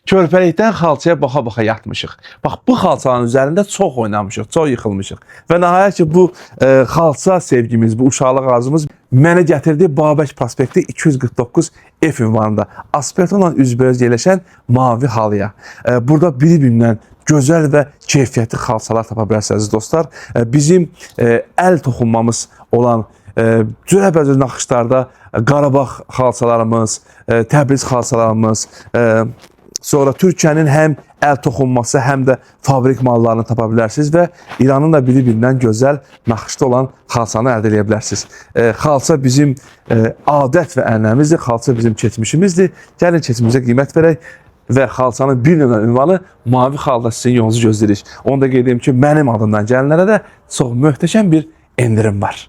Körpəlikdən xalçaya baxa-baxa yatmışıq. Bax, bu xalçanın üzərində çox oynamışıq, çox yıxılmışıq. Və nəhayət ki, bu xalça sevgimiz, bu uşaqlıq arzumuz mənə gətirdi Babək prospekti 249 F ünvanında asfaltla üzbəüz yerləşən mavi halıya. Burada bir-birindən gözəl və keyfiyyətli xalçalar tapa bilərsiniz dostlar. Bizim əl toxunmamız olan cürəbəcür naxışlarda Qarabağ xalçalarımız, Təbriz xalçalarımız, sonra Türkiyənin həm əl toxunması, həm də fabrik mallarını tapa bilərsiniz və İranın da bir-birindən gözəl naxışda olan xalçanı əldə edə bilərsiniz. Xalça bizim adət və ənənəmizdir, xalça bizim keçmişimizdir. Gəlin keçmişimizə qiymət verək və xalçanın bir nömrə ünvanı mavi xalda sizin yolunuzu gözləyirik. Onu da qeyd edeyim ki, mənim adımdan gəlinlərə də çox möhtəşəm bir endirim var.